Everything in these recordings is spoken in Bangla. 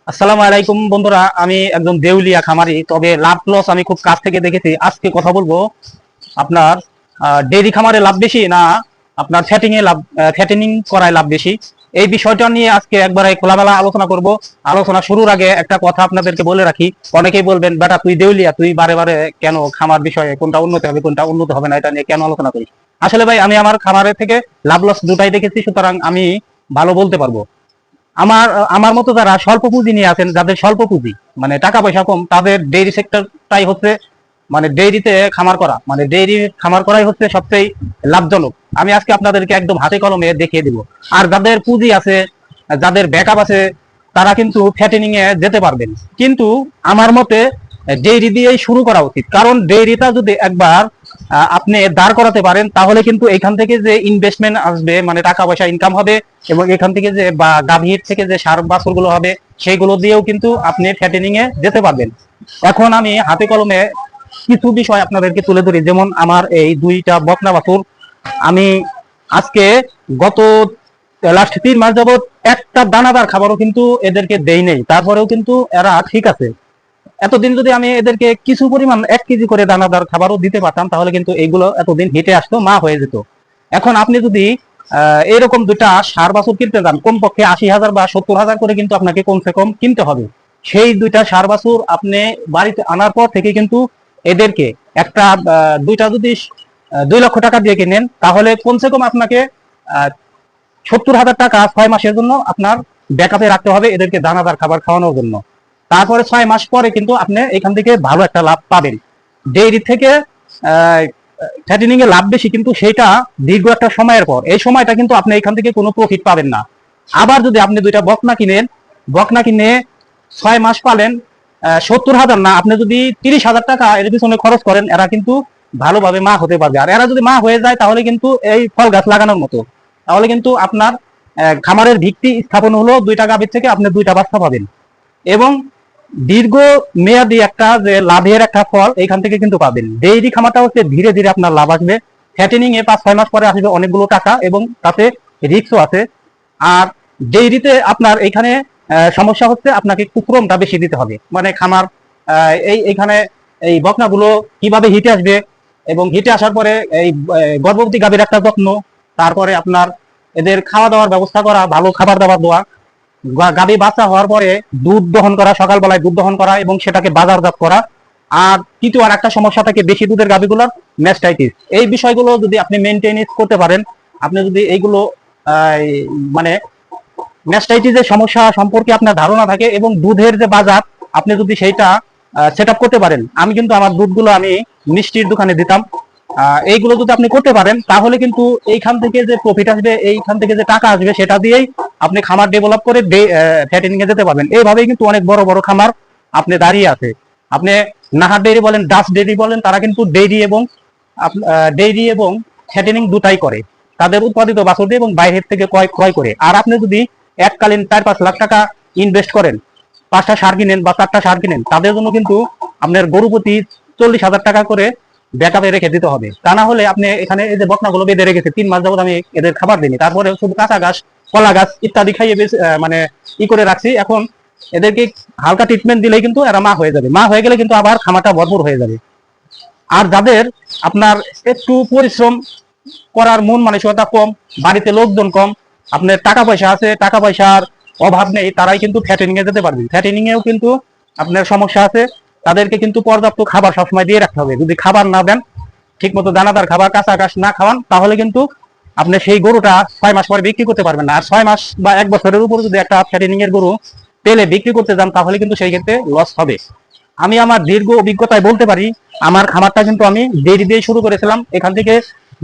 আসসালামু আলাইকুম বন্ধুরা, আমি একজন দেউলিয়া খামারি। তবে লাভ লস আমি খুব কাছ থেকে দেখেছি। আজকে কথা বলবো আপনার ডেইরি খামারে লাভ বেশি না আপনার ফ্যাটেনিং করায় লাভ বেশি, এই বিষয়টা নিয়ে আজকে একবারে খোলামেলা আলোচনা করব। আলোচনা শুরুর আগে একটা কথা আপনাদেরকে বলে রাখি। অনেকেই বলবেন, বেটা তুই দেউলিয়া, তুই বারে বারে কেন খামার বিষয়ে কোনটা উন্নতি হবে কোনটা উন্নত হবে না এটা নিয়ে কেন আলোচনা করিস? আসলে ভাই, আমি আমার খামারের থেকে লাভ লস দুটাই দেখেছি, সুতরাং আমি ভালো বলতে পারবো। আমার আমার মতো যারা স্বল্প পুঁজি নিয়ে আছেন, যাদের স্বল্প পুঁজি মানে টাকা পয়সা কম, তাদের ডেইরি সেক্টরটাই হচ্ছে মানে ডেইরিতে খামার করা, মানে ডেইরি খামার করাই হচ্ছে সবচেয়ে লাভজনক। আমি আজকে আপনাদেরকে একদম হাতে কলমে দেখিয়ে দিব। আর যাদের পুঁজি আছে, যাদের ব্যাকআপ আছে, তারা কিন্তু ফ্যাটেনিং এ যেতে পারবেন। কিন্তু আমার মতে ডেইরি দিয়েই শুরু করা উচিত, কারণ ডেইরিটা যদি একবার আপনি দাঁড় করাতে পারেন, তাহলে কিন্তু এখান থেকে যে ইনভেস্টমেন্ট আসবে, মানে টাকা পয়সা ইনকাম হবে, এবং এখান থেকে যে বা গাভীর থেকে যে সার বাছুর গুলো হবে, সেইগুলো দিয়েও কিন্তু আপনি ফ্যাটেনিং এ যেতে পারবেন। এখন আমি হাতে কলমে কিছু বিষয় আপনাদেরকে তুলে ধরি। যেমন আমার এই দুইটা বকনা বাছুর, আমি আজকে গত লাস্ট 3 মাস যাবত একটা দানাদার খাবারও কিন্তু এদেরকে দেই নেই, তারপরেও কিন্তু এরা ঠিক আছে। এতদিন যদি আমি এদেরকে কিছু পরিমাণ 1 কেজি করে দানাদার খাবারও দিতে পারতাম, তাহলে কিন্তু এইগুলো এতদিন হেঁটে আসতো, মা হয়ে যেত। এখন আপনি যদি এরকম দুটা সার বাছুর কিনতে যান, কমপক্ষে 80,000 বা 70,000 করে কিন্তু আপনাকে কমসে কম কিনতে হবে। সেই দুইটা সার বাছুর আপনি বাড়িতে আনার পর থেকে কিন্তু এদেরকে একটা দুইটা যদি 2 লক্ষ টাকা দিয়ে কিনেন, তাহলে কমসে কম আপনাকে 70,000 টাকা 6 মাসের জন্য আপনার ব্যাকআপে রাখতে হবে এদেরকে দানাদার খাবার খাওয়ানোর জন্য। তারপরে 6 মাস পরে কিন্তু আপনি এখান থেকে ভালো একটা লাভ পাবেন। ডেইরি থেকে ফ্যাটেনিং এ লাভ বেশি, কিন্তু সেটা দীর্ঘ একটা সময়ের পর। এই সময়টা কিন্তু আপনি এখান থেকে কোনো প্রফিট পাবেন না। আবার যদি আপনি দুইটা বকনা কিনেন, বকনা কিনে 6 মাস পালেন, 70,000 না, আপনি যদি 30,000 টাকা এর পিছনে খরচ করেন, এরা কিন্তু ভালোভাবে মা হতে পারবে। আর এরা যদি মা হয়ে যায়, তাহলে কিন্তু এই ফল গাছ লাগানোর মতো। তাহলে কিন্তু আপনার খামারের ভিত্তি স্থাপন হলো, 2টা গাভীর থেকে আপনি 2টা বাচ্চা পাবেন, এবং দীর্ঘ মেয়াদি একটা যে লাভের একটা ফল এখান থেকে কিন্তু পাবেন। ডেইরি খামারটা হচ্ছে ধীরে ধীরে আপনার লাভ আসবে। ফ্যাটেনিং এ 5-6 মাস পরে আসবে অনেকগুলো টাকা, এবং তাতে রিস্কও আছে। আর ডেইরিতে আপনার এখানে সমস্যা হচ্ছে, আপনাকে কুকুরমটা বেশি দিতে হবে। মানে খামার এইখানে এই বকনাগুলো কিভাবে হিটে আসবে, এবং হিটে আসার পরে এই গর্ভবতী গাভীর একটা যত্ন, তারপরে আপনার এদের খাওয়া দাওয়ার ব্যবস্থা করা, ভালো খাবার দাবার দেওয়া, গাভী বাচ্চা হওয়ার পরে দুধ দহন করা, সকালবেলায় দুধ দহন করা এবং সেটাকে বাজারজাত করা। আর তৃতীয় আর একটা সমস্যা থাকে বেশি দুধের গাভীগুলোর, ম্যাস্টাইটিস। এই বিষয়গুলো যদি আপনি মেনটেনেন্স করতে পারেন, আপনি যদি এইগুলো মানে ম্যাস্টাইটিসের সমস্যা সম্পর্কে আপনার ধারণা থাকে, এবং দুধের যে বাজার আপনি যদি সেইটা সেট আপ করতে পারেন। আমি কিন্তু আমার দুধগুলো আমি মিষ্টির দোকানে দিতাম। এইগুলো যদি আপনি করতে পারেন, তাহলে কিন্তু এইখান থেকে যে প্রফিট আসবে, এইখান থেকে যে টাকা আসবে, সেটা দিয়েই আপনি খামার ডেভেলপ করে ফ্যাটেনিং এ যেতে পারবেন। এইভাবেই কিন্তু অনেক বড় বড় খামার আপনি দাঁড়িয়ে আছে। আপনি নাহার ডেইরি বলেন, ডাচ ডেইরি বলেন, তারা কিন্তু ডেইরি এবং ফ্যাটেনিং দুটাই করে, তাদের উৎপাদিত বাছুর দিয়ে এবং বাইরের থেকে ক্রয় করে। আর আপনি যদি এককালীন 4-5 লাখ টাকা ইনভেস্ট করেন, 5টা সার কিনেন বা 4টা সার কিনেন, তাদের জন্য কিন্তু আপনার গরু প্রতি 40,000 টাকা করে ব্যাকআপে রেখে দিতে হবে। তা না হলে আপনি এখানে এই যে বকনাগুলো বেঁধে রেখেছে, 3 মাস যাবত আমি এদের খাবার দিইনি, তারপরে শুধু কাঁচা ঘাস, কলা গাছ ইত্যাদি খাইয়ে মানে করে রাখছি। এখন এদেরকে হালকা ট্রিটমেন্ট দিলেই কিন্তু এরা মা হয়ে যাবে। মা হয়ে গেলে কিন্তু আবার খামারটা ভরপুর হয়ে যাবে। আর যাদের আপনার একটু পরিশ্রম করার মন মানসিকতা কম, বাড়িতে লোকজন কম, আপনার টাকা পয়সা আছে, টাকা পয়সার অভাব নেই, তারাই কিন্তু ফ্যাটেনিং এ যেতে পারবে। ফ্যাটেনিং এও কিন্তু আপনার সমস্যা আছে, তাদেরকে কিন্তু পর্যাপ্ত খাবার সবসময় দিয়ে রাখতে হবে। যদি খাবার না দেন, ঠিক মতো দানাদার খাবার, কাঁচা ঘাস না খাওয়ান, তাহলে কিন্তু আপনি সেই গরুটা 6 মাস পরে বিক্রি করতে পারবেন না। আর 6 মাস বা 1 বছরের উপর যদি একটা ফ্যাটেনিং এর গরু তেলে বিক্রি করতে যান, তাহলে কিন্তু সেই ক্ষেত্রে লস হবে। আমি আমার দীর্ঘ অভিজ্ঞতায় বলতে পারি, আমার খামারটা কিন্তু আমি ডেইরি দিয়ে শুরু করেছিলাম। এখান থেকে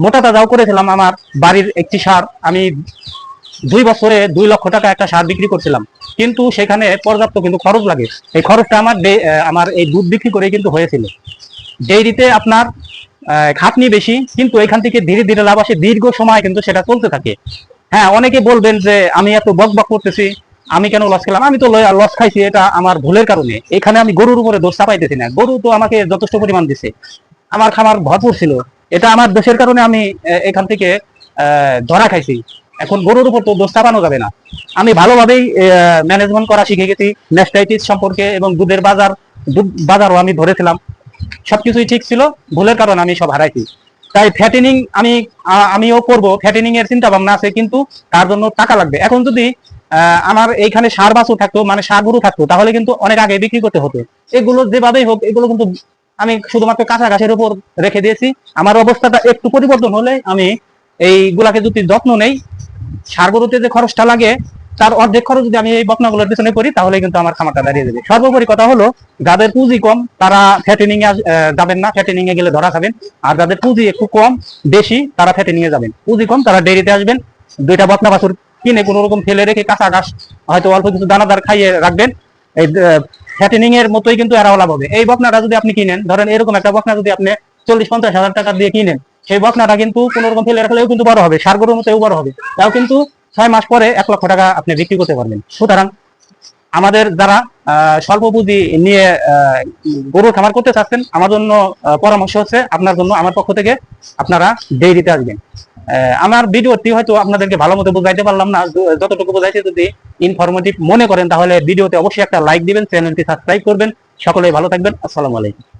মোটা তাজাও করেছিলাম। আমার বাড়ির একটি সার আমি 2 বছরে 2 লক্ষ টাকা একটা সার বিক্রি করছিলাম, কিন্তু সেখানে পর্যাপ্ত কিন্তু খরচ লাগে। এই খরচটা আমার এই দুধ বিক্রি করে কিন্তু হয়েছিল। ডেইরিতে আপনার খাটনি বেশি, কিন্তু এখান থেকে ধীরে ধীরে লাভ আসে, দীর্ঘ সময় কিন্তু সেটা চলতে থাকে। হ্যাঁ, অনেকে বলবেন যে আমি এত বক বক করতেছি, আমি কেন লস খেলাম? আমি তো লস খাইছি, এটা আমার ভুলের কারণে। এখানে আমি গরুর উপরে দোষ চাপাইতেছি না, গরু তো আমাকে যথেষ্ট পরিমাণ দিছে, আমার খামার ভরপুর ছিল। এটা আমার দোষের কারণে আমি এখান থেকে ধরা খাইছি। এখন গরুর উপর তো দোষ চাপানো যাবে না। আমি ভালোভাবেই ম্যানেজমেন্ট করা শিখে গেছি ম্যাস্টাইটিস সম্পর্কে, এবং দুধের বাজারও আমি ধরেছিলাম, সবকিছুই ঠিক ছিল, ভুলের কারণে আমি সব হারাইছি। তাই ফ্যাটেনিং আমিও করব, ফ্যাটেনিং এর চিন্তা ভাবনা আছে, কিন্তু তার জন্য টাকা লাগবে। এখন যদি আমার এইখানে সার বাছুর থাকতো, মানে সার গরু থাকতো, তাহলে কিন্তু অনেক আগে বিক্রি করতে হতো। এগুলো যেভাবেই হোক, এগুলো কিন্তু আমি শুধুমাত্র কাঁচা ঘাসের উপর রেখে দিয়েছি। আমার অবস্থাটা একটু পরিবর্তন হলে আমি এইগুলাকে যদি যত্ন নেই, সার গরুতে যে খরচটা লাগে তার অর্ধেক খরচ যদি আমি এই বকনাগুলোর পিছনে করি, তাহলে কিন্তু আমার খামারটা দাঁড়িয়ে যাবে। সর্বোপরি কথা হলো, যাদের পুঁজি কম তারা ফ্যাটেনিং এ যাবেন না, ফ্যাটেনিং এ গেলে ধরা খাবেন। আর যাদের পুঁজি একটু কম বেশি, তারা ফ্যাটেনিং এ যাবেন। পুঁজি কম তারা ডেইরিতে আসবেন, দুইটা বকনা বাছুর কিনে কোনো রকম ফেলে রেখে কাঁচা ঘাস হয়তো অল্প কিছু দানাদার খাইয়ে রাখবেন। এই ফ্যাটেনিং এর মতোই কিন্তু এরাও লাভ হবে। এই বকনাটা যদি আপনি কিনেন, ধরেন এরকম একটা বকনা যদি আপনি 40-50 হাজার টাকা দিয়ে কিনেন, সেই বকনাটা কিন্তু কোনো রকম ফেলে রাখলেও কিন্তু বড় হবে, সার গরুর মতো বড় হবে। তাও কিন্তু 6 মাস পরে 1 লক্ষ টাকা আপনি বিক্রি করতে পারবেন। সুতরাং আমাদের যারা স্বল্প পুঁজি নিয়ে গরুর খামার করতে চাচ্ছেন, আমার জন্য পরামর্শ হচ্ছে, আপনার জন্য আমার পক্ষ থেকে আপনারা ডেইরিতে আসবেন। আমার ভিডিওটি হয়তো আপনাদেরকে ভালো মতো বোঝাইতে পারলাম না, যতটুকু বোঝাইছে যদি ইনফরমেটিভ মনে করেন, তাহলে ভিডিওতে অবশ্যই একটা লাইক দিবেন, চ্যানেলটি সাবস্ক্রাইব করবেন। সকলেই ভালো থাকবেন। আসসালামু আলাইকুম।